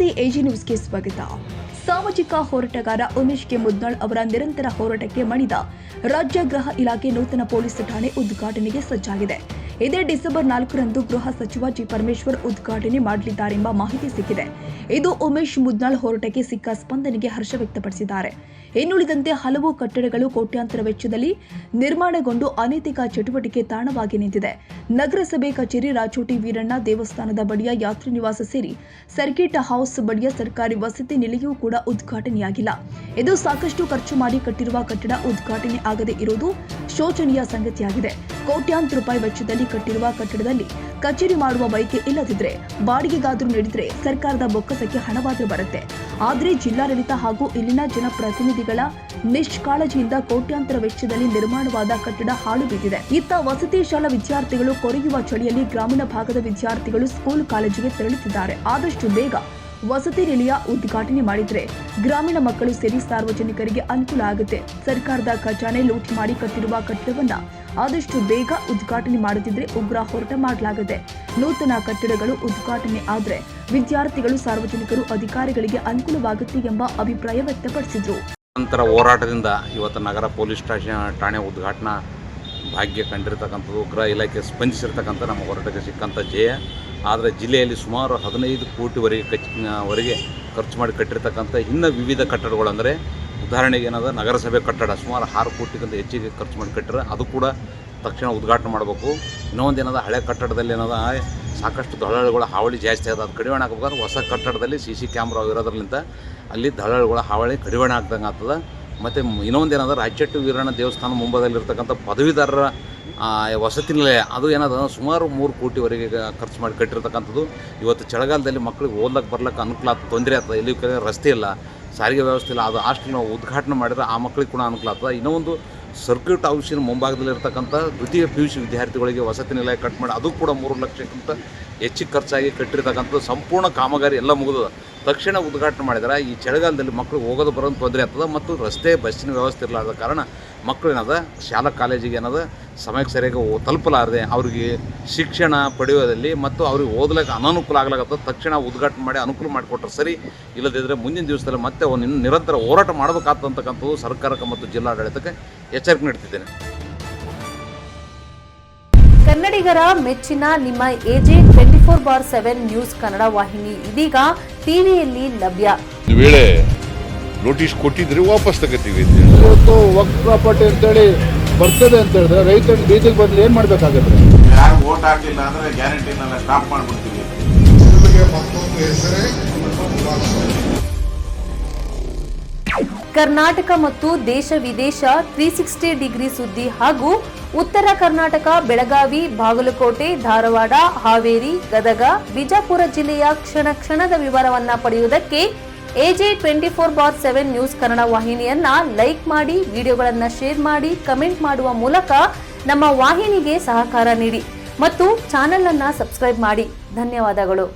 ನಮಸ್ತೆ, ಎಜಿ ನ್ಯೂಸ್ಗೆ ಸ್ವಾಗತ. ಸಾಮಾಜಿಕ ಹೋರಾಟಗಾರ ಉಮೇಶ್ ಕೆ ಮುದ್ನಾಳ್ ಅವರ ನಿರಂತರ ಹೋರಾಟಕ್ಕೆ ಮಣಿದ ರಾಜ್ಯ ಗೃಹ ಇಲಾಖೆ ನೂತನ ಪೊಲೀಸ್ ಠಾಣೆ ಉದ್ಘಾಟನೆಗೆ ಸಜ್ಜಾಗಿದೆ. ಇದೇ ಡಿಸೆಂಬರ್ 4ರಂದು ಗೃಹ ಸಚಿವ ಜಿ ಪರಮೇಶ್ವರ್ ಉದ್ಘಾಟನೆ ಮಾಡಲಿದ್ದಾರೆಂಬ ಮಾಹಿತಿ ಸಿಕ್ಕಿದೆ. ಇದು ಉಮೇಶ್ ಮುದ್ನಾಳ್ ಹೋರಾಟಕ್ಕೆ ಸಿಕ್ಕ ಸ್ಪಂದನೆಗೆ ಹರ್ಷ ವ್ಯಕ್ತಪಡಿಸಿದ್ದಾರೆ. ಇನ್ನುಳಿದಂತೆ ಹಲವು ಕಟ್ಟಡಗಳು ಕೋಟ್ಯಾಂತರ ವೆಚ್ಚದಲ್ಲಿ ನಿರ್ಮಾಣಗೊಂಡು ಅನೈತಿಕ ಚಟುವಟಿಕೆ ತಾಣವಾಗಿ ನಿಂತಿದೆ. ನಗರಸಭೆ ಕಚೇರಿ, ರಾಚೋಟಿ ವೀರಣ್ಣ ದೇವಸ್ಥಾನದ ಬಳಿಯ ಯಾತ್ರಿ ನಿವಾಸ ಸೇರಿ ಸರ್ಕಿಟ್ ಹೌಸ್ ಬಳಿಯ ಸರ್ಕಾರಿ ವಸತಿ ನಿಲಯವೂ ಕೂಡ ಉದ್ಘಾಟನೆಯಾಗಿಲ್ಲ. ಇದು ಸಾಕಷ್ಟು ಖರ್ಚು ಮಾಡಿ ಕಟ್ಟಿರುವ ಕಟ್ಟಡ ಉದ್ಘಾಟನೆ ಆಗದೆ ಇರುವುದು ಶೋಚನೀಯ ಸಂಗತಿಯಾಗಿದೆ. ಕೋಟ್ಯಾಂತರ ರೂಪಾಯಿ ವೆಚ್ಚದಲ್ಲಿ ಕಟ್ಟಿರುವ ಕಟ್ಟಡದಲ್ಲಿ ಕಚೇರಿ ಮಾಡುವ ಬಯಕೆ ಇಲ್ಲದಿದ್ರೆ ಬಾಡಿಗೆಗಾದರೂ ನೀಡಿದ್ರೆ ಸರ್ಕಾರದ ಬೊಕ್ಕಸಕ್ಕೆ ಹಣವಾದರೂ ಬರುತ್ತೆ. ಆದರೆ ಜಿಲ್ಲಾಡಳಿತ ಹಾಗೂ ಇಲ್ಲಿನ ಜನಪ್ರತಿನಿಧಿಗಳ ನಿಷ್ಕಾಳಜಿಯಿಂದ ಕೋಟ್ಯಾಂತರ ವೆಚ್ಚದಲ್ಲಿ ನಿರ್ಮಾಣವಾದ ಕಟ್ಟಡ ಹಾಳು ಬಿದ್ದಿದೆ. ಇತ್ತ ವಸತಿ ಶಾಲಾ ವಿದ್ಯಾರ್ಥಿಗಳು ಕೊರೆಯುವ ಚಳಿಯಲ್ಲಿ ಗ್ರಾಮೀಣ ಭಾಗದ ವಿದ್ಯಾರ್ಥಿಗಳು ಸ್ಕೂಲ್ ಕಾಲೇಜಿಗೆ ತೆರಳುತ್ತಿದ್ದಾರೆ. ಆದಷ್ಟು ಬೇಗ ವಸತಿ ನಿಲಯ ಉದ್ಘಾಟನೆ ಮಾಡಿದ್ರೆ ಗ್ರಾಮೀಣ ಮಕ್ಕಳು ಸೇರಿ ಸಾರ್ವಜನಿಕರಿಗೆ ಅನುಕೂಲ ಆಗುತ್ತೆ. ಸರ್ಕಾರದ ಖಜಾನೆ ಲೂಟಿ ಮಾಡಿ ಕಟ್ಟಿರುವ ಕಟ್ಟಡವನ್ನ ಆದಷ್ಟು ಬೇಗ ಉದ್ಘಾಟನೆ ಮಾಡದಿದ್ರೆ ಉಗ್ರ ಹೋರಾಟ ಮಾಡಲಾಗುತ್ತೆ. ನೂತನ ಕಟ್ಟಡಗಳು ಉದ್ಘಾಟನೆ ಆದ್ರೆ ವಿದ್ಯಾರ್ಥಿಗಳು, ಸಾರ್ವಜನಿಕರು, ಅಧಿಕಾರಿಗಳಿಗೆ ಅನುಕೂಲವಾಗುತ್ತೆ ಎಂಬ ಅಭಿಪ್ರಾಯ ವ್ಯಕ್ತಪಡಿಸಿದ್ರು. ನಂತರ ಹೋರಾಟದಿಂದ ಇವತ್ತು ನಗರ ಪೊಲೀಸ್ ಠಾಣೆ ಉದ್ಘಾಟನಾ ಭಾಗ್ಯ ಕಂಡಿರ್ತಕ್ಕಂಥದ್ದು, ಗೃಹ ಇಲಾಖೆ ಸ್ಪಂದಿಸಿರ್ತಕ್ಕಂಥ ನಮ್ಮ ಹೋರಾಟಕ್ಕೆ ಸಿಕ್ಕಂಥ ಜಯ. ಆದರೆ ಜಿಲ್ಲೆಯಲ್ಲಿ ಸುಮಾರು 15 ಕೋಟಿವರೆಗೆ ಖರ್ಚು ಮಾಡಿ ಕಟ್ಟಿರ್ತಕ್ಕಂಥ ಇನ್ನು ವಿವಿಧ ಕಟ್ಟಡಗಳು, ಅಂದರೆ ಉದಾಹರಣೆಗೆ ಏನದ ನಗರಸಭೆ ಕಟ್ಟಡ ಸುಮಾರು 6 ಕೋಟಿಗಿಂತ ಹೆಚ್ಚಿಗೆ ಖರ್ಚು ಮಾಡಿ ಕಟ್ಟಿದ್ರೆ ಅದು ಕೂಡ ತಕ್ಷಣ ಉದ್ಘಾಟನೆ ಮಾಡಬೇಕು. ಇನ್ನೊಂದು ಏನದ ಹಳೆ ಕಟ್ಟಡದಲ್ಲಿ ಏನದ ಸಾಕಷ್ಟು ದಳ್ಳಾಳಿಗಳ ಹಾವಳಿ ಜಾಸ್ತಿ ಆದ, ಅದು ಕಡಿವಾಣ ಹಾಕಬೇಕಾದ್ರೆ ಹೊಸ ಕಟ್ಟಡದಲ್ಲಿ CC ಕ್ಯಾಮ್ರಾ ಇರೋದ್ರಲ್ಲಿಂದ ಅಲ್ಲಿ ದಳ್ಳಾಳಿಗಳ ಹಾವಳಿ ಕಡಿವಾಣ ಆಗ್ದಂಗೆ ಆಗ್ತದೆ. ಮತ್ತು ಇನ್ನೊಂದು ಏನದ ರಾಚೋಟಿ ವೀರಣ್ಣ ದೇವಸ್ಥಾನ ಮುಂಬದಲ್ಲಿರ್ತಕ್ಕಂಥ ಪದವೀಧರರ ವಸತಿ ನಿಲಯ, ಅದು ಏನದ ಸುಮಾರು 3 ಕೋಟಿವರೆಗೆ ಖರ್ಚು ಮಾಡಿ ಕಟ್ಟಿರ್ತಕ್ಕಂಥದ್ದು. ಇವತ್ತು ಚಳಿಗಾಲದಲ್ಲಿ ಮಕ್ಕಳಿಗೆ ಓದ್ಲಕ್ಕೆ ಬರ್ಲಿಕ್ಕೆ ಅನುಕೂಲ ಆಗ್ತದೆ, ತೊಂದರೆ ಆಗ್ತದೆ. ಇಲ್ಲಿ ರಸ್ತೆ ಇಲ್ಲ, ಸಾರಿಗೆ ವ್ಯವಸ್ಥೆ ಇಲ್ಲ. ಅದು ಹಾಸ್ಟೆಲ್ ನಾವು ಉದ್ಘಾಟನೆ ಮಾಡಿದ್ರೆ ಆ ಮಕ್ಕಳಿಗೆ ಕೂಡ ಅನುಕೂಲ ಆಗ್ತದೆ. ಇನ್ನೊಂದು ಸರ್ಕ್ಯೂಟ್ ಹೌಸಿನ ಮುಂಭಾಗದಲ್ಲಿರ್ತಕ್ಕಂಥ ದ್ವಿತೀಯ PUC ವಿದ್ಯಾರ್ಥಿಗಳಿಗೆ ವಸತಿ ನಿಲಯ ಕಟ್ ಮಾಡಿ ಅದು ಕೂಡ 3 ಲಕ್ಷಕ್ಕಿಂತ ಹೆಚ್ಚಿಗೆ ಖರ್ಚಾಗಿ ಕಟ್ಟಿರ್ತಕ್ಕಂಥದ್ದು. ಸಂಪೂರ್ಣ ಕಾಮಗಾರಿ ಎಲ್ಲ ಮುಗಿದ ತಕ್ಷಣ ಉದ್ಘಾಟನೆ ಮಾಡಿದ್ರೆ ಈ ಚಳಿಗಾಲದಲ್ಲಿ ಮಕ್ಕಳು ಹೋಗೋದು ಬರೋದು ತೊಂದರೆ ಆಗ್ತದೆ. ಮತ್ತು ರಸ್ತೆ ಬಸ್ಸಿನ ವ್ಯವಸ್ಥೆ ಇರಲಾರ್ದ ಕಾರಣ ಮಕ್ಕಳು ಏನದ ಶಾಲಾ ಕಾಲೇಜಿಗೆ ಏನದ ಸಮಯಕ್ಕೆ ಸರಿಯಾಗಿ ತಲುಪಲಾರದೆ ಅವ್ರಿಗೆ ಶಿಕ್ಷಣ ಪಡೆಯೋದಲ್ಲಿ ಮತ್ತು ಅವ್ರಿಗೆ ಓದಲಿಕ್ಕೆ ಅನಾನುಕೂಲ ಆಗ್ಲಾಗತ್ತದ. ತಕ್ಷಣ ಉದ್ಘಾಟನೆ ಮಾಡಿ ಅನುಕೂಲ ಮಾಡಿಕೊಟ್ರೆ ಸರಿ. ಇಲ್ಲದಿದ್ದರೆ ಮುಂದಿನ ದಿವಸದಲ್ಲಿ ಮತ್ತೆ ಒಂದು ನಿರಂತರ ಹೋರಾಟ ಮಾಡಬೇಕಾಗ್ತಕ್ಕಂಥದ್ದು ಸರ್ಕಾರಕ್ಕೆ ಮತ್ತು ಜಿಲ್ಲಾಡಳಿತಕ್ಕೆ ಎಚ್ಚರಿಕೆ ನೀಡ್ತಿದ್ದೇನೆ. ಕನ್ನಡಿಗರ ಮೆಚ್ಚಿನ ನಿಮ್ಮ AJ 24/7 ನ್ಯೂಸ್ ಕನ್ನಡ ವಾಹಿನಿ ಇದೀಗ ಟಿವಿಯಲ್ಲಿ ಲಭ್ಯ. ವೇಳೆ ನೋಟಿಸ್ ಕೊಟ್ಟಿದ್ರೆ ವಾಪಸ್ ತಗೋತೀವಿ. ಇವತ್ತು ವಕ್ಫ್ ಪ್ರಾಪರ್ಟಿ ಅಂತೇಳಿ ಬರ್ತದೆ ಅಂತ ಹೇಳಿದ್ರೆ ರೈತರು ಬೀದಿಗೆ ಬದಲು ಏನ್ ಮಾಡ್ಬೇಕಾಗತ್ತೆ? ಯಾರು ವೋಟ್ ಹಾಕಿಲ್ಲ ಅಂದ್ರೆ ಗ್ಯಾರಂಟಿನೆಲ್ಲ ಸ್ಟಾಪ್ ಮಾಡ್ಬಿಡ್ತೀವಿ. ಕರ್ನಾಟಕ ಮತ್ತು ದೇಶ ವಿದೇಶ 360 ಡಿಗ್ರಿ ಸುದ್ದಿ ಹಾಗೂ ಉತ್ತರ ಕರ್ನಾಟಕ, ಬೆಳಗಾವಿ, ಬಾಗಲಕೋಟೆ, ಧಾರವಾಡ, ಹಾವೇರಿ, ಗದಗ, ಬಿಜಾಪುರ ಜಿಲ್ಲೆಯ ಕ್ಷಣ ಕ್ಷಣದ ವಿವರವನ್ನ ಪಡೆಯುವುದಕ್ಕೆ AJ 24/7 ನ್ಯೂಸ್ ಕನ್ನಡ ವಾಹಿನಿಯನ್ನ ಲೈಕ್ ಮಾಡಿ, ವಿಡಿಯೋಗಳನ್ನ ಶೇರ್ ಮಾಡಿ, ಕಮೆಂಟ್ ಮಾಡುವ ಮೂಲಕ ನಮ್ಮ ವಾಹಿನಿಗೆ ಸಹಕಾರ ನೀಡಿ ಮತ್ತು ಚಾನೆಲ್ ಅನ್ನ ಸಬ್ಸ್ಕ್ರೈಬ್ ಮಾಡಿ. ಧನ್ಯವಾದಗಳು.